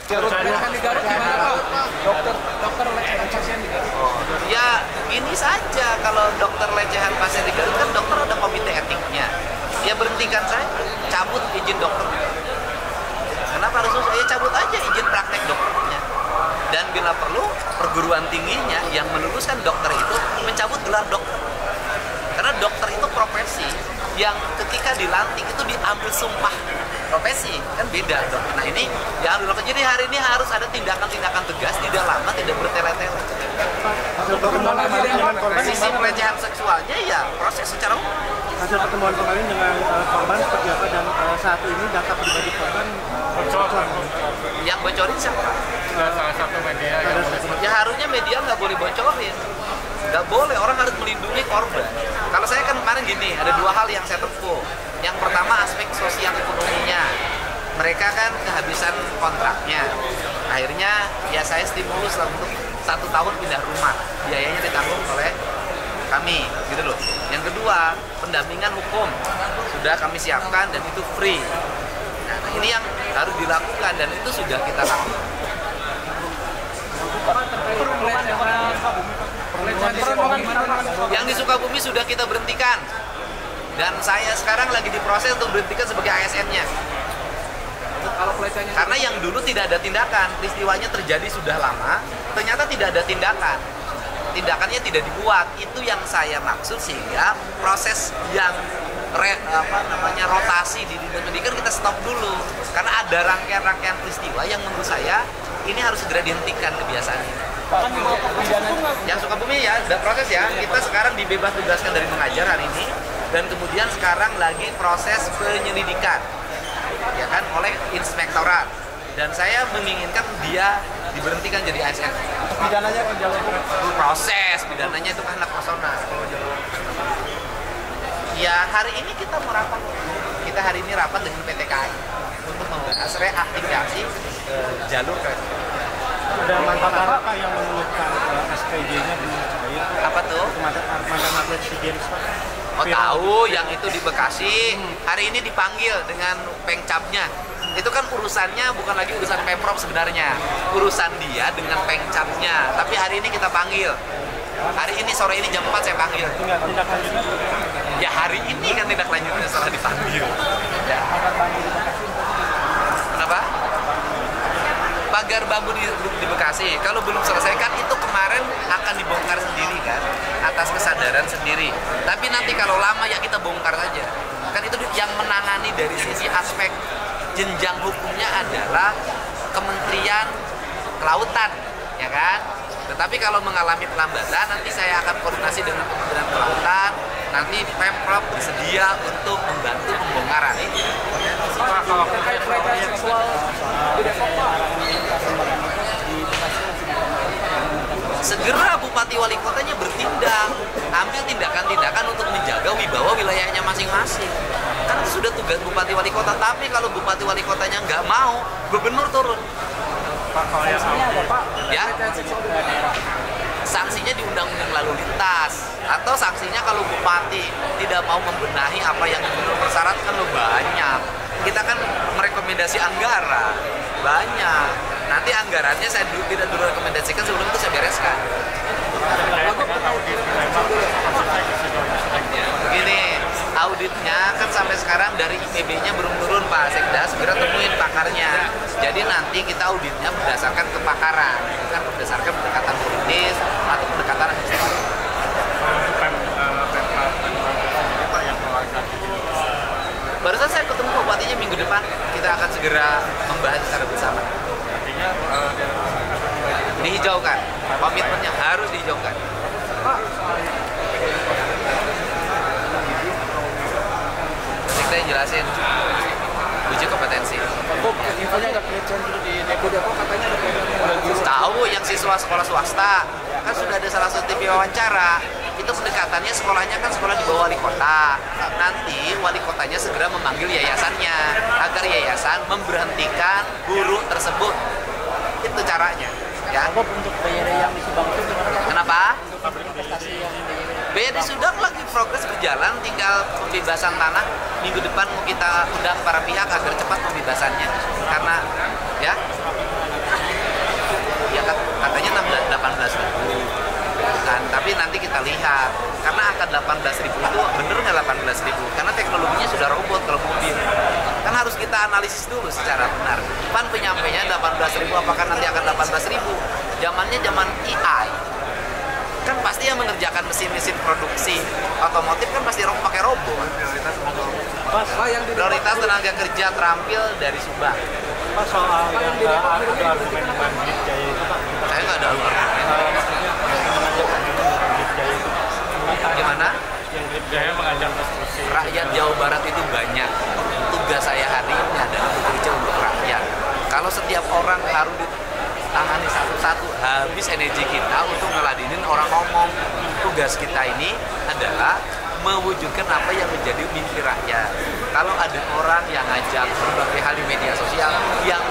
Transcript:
Garut di Garut gimana Pak? Dokter lecehan pasien di Garut. Ya ini saja, kalau dokter lecehan pasien di Garut kan dokter ada komite etiknya. Ya berhentikan saya, cabut izin dokter. Kenapa harus susah? Ya cabut aja izin praktek dokternya. Dan bila perlu perguruan tingginya yang meluluskan dokter itu mencabut gelar dokter. Karena dokter itu profesi yang ketika dilantik itu diambil sumpah profesi, kan beda dong. Nah ini yang harus dilakukan. Jadi hari ini harus ada tindakan-tindakan tegas, tidak lama, tidak bertele-tele. Sisi pelecehan seksualnya ya proses secara umum. Hasil pertemuan kemarin dengan korban seperti apa, dan saat ini data pribadi korban bocor. Yang bocorin siapa? Salah satu media. Ya harusnya media nggak boleh bocorin. Nggak boleh, orang harus melindungi korban. Kalau saya kan kemarin gini, ada dua hal yang saya tempuh. Yang pertama aspek sosial ekonominya. Mereka kan kehabisan kontraknya. Akhirnya ya saya stimulus lah untuk 1 tahun pindah rumah. Biayanya ditanggung oleh kami, gitu loh. Yang kedua, pendampingan hukum sudah kami siapkan dan itu free. Nah, ini yang harus dilakukan dan itu sudah kita lakukan. Yang di Sukabumi sudah kita berhentikan. Dan saya sekarang lagi diproses untuk berhentikan sebagai ASN-nya. Karena yang dulu tidak ada tindakan, peristiwanya terjadi sudah lama, ternyata tidak ada tindakan. Tindakannya tidak dibuat, itu yang saya maksud, sehingga proses yang rotasi di dunia pendidikan kita stop dulu. Karena ada rangkaian-rangkaian peristiwa yang menurut saya ini harus segera dihentikan kebiasaan ini. Yang Sukabumi ya, ada proses ya. Kita sekarang dibebas tugaskan dari mengajar hari ini, dan kemudian sekarang lagi proses penyelidikan, ya kan, oleh inspektorat. Dan saya menginginkan dia diberhentikan jadi ASN. Pidananya Proses pidananya itu kan anak personal. Ya hari ini kita mau rapat. Kita hari ini rapat dengan PT KAI untuk membahas reaktivasi jalur kereta. Ada mantan apa yang mengeluhkan SPJ-nya belum cair? Apa tuh? Mantan atlet SEA Games, Pak. Oh tahu, yang itu di Bekasi. Hari ini dipanggil dengan Pengcapnya. Itu kan urusannya bukan lagi urusan Pemprov sebenarnya. Urusan dia dengan Pengcapnya. Tapi hari ini kita panggil. Hari ini sore ini jam 4 saya panggil. Tindak lanjutnya? Ya hari ini kan tindak lanjutnya setelah dipanggil. Ya. Kenapa? Pagar bambu di Bekasi, kalau belum selesaikan itu kemarin akan dibongkar sendiri kan, atas kesadaran sendiri. Tapi nanti kalau lama ya kita bongkar saja. Kan itu yang menangani dari sisi aspek jenjang hukumnya adalah Kementerian Kelautan, ya kan? Tetapi kalau mengalami pelambatan, nanti saya akan koordinasi dengan Kementerian Kelautan. Nanti Pemprov bersedia untuk membantu pembongkaran. Pak, kalau terkait pelecehan seksual di Depok, Pak, segera Bupati Wali Kotanya bertindak, ambil tindakan-tindakan untuk menjaga wibawa wilayahnya masing-masing. Kan itu sudah tugas Bupati Wali Kota. Tapi kalau Bupati Wali Kotanya nggak mau, gubernur turun. Pak, kalau yang apa, Pak? Ya, Pelecehan seksual di daerah. sanksinya di Undang-Undang Lalu Lintas, atau sanksinya kalau Bupati tidak mau membenahi apa yang gubernur persyaratkan, lo banyak. Kita kan merekomendasi anggaran banyak. Nanti anggarannya saya tidak dulu rekomendasikan, sebelum itu saya bereskan. Begini, auditnya kan sampai sekarang dari IPB-nya belum turun Pak Sekda, segera temuin pakarnya. Jadi nanti kita auditnya berdasarkan kepakaran, bukan berdasarkan pendekatan politis atau pendekatan administratif. Barusan saya ketemu bupatinya minggu depan, kita akan segera membahas secara bersama. Dihijaukan, komitmennya harus dihijaukan. Sekda yang jelasin uji kompetensi. Infonya ada pelecehan juga di Depok katanya ada pelecehan. Tahu yang siswa sekolah swasta kan sudah ada salah satu TV wawancara. Itu pendekatannya sekolahnya kan sekolah di bawah wali kota. Nanti wali kotanya segera memanggil yayasannya agar yayasan memberhentikan guru tersebut. Itu caranya. Ya. Untuk bayar yang di Subang itu Kenapa? investasi yang BRI sudah lagi progres berjalan, tinggal pembebasan tanah. Minggu depan mau kita undang para pihak agar cepat pembebasannya. Karena ya melihat, karena angka 18.000 itu bener nggak 18.000? Karena teknologinya sudah robot kalau mobil. Kan harus kita analisis dulu secara benar. Pan penyampainya 18.000, apakah nanti akan 18.000? Zamannya zaman AI. Kan pasti yang mengerjakan mesin-mesin produksi otomotif kan pasti pakai robot. Prioritas tenaga kerja terampil dari Subang. Pak, soal yang ada argumen dengan Big Jaya itu, Pak. Saya nggak ada argumen. Maksudnya Big Jaya itu. Gimana? Yang Big Jaya mengajar konstruksi. Rakyat Jawa Barat itu banyak. Tugas saya hari ini adalah bekerja untuk rakyat. Kalau setiap orang harus ditangani satu-satu, habis energi kita untuk ngeladinin orang ngomong. Tugas kita ini adalah mewujudkan apa yang menjadi mimpi rakyat. Kalau ada orang yang ngajak berbagai hal di media sosial yang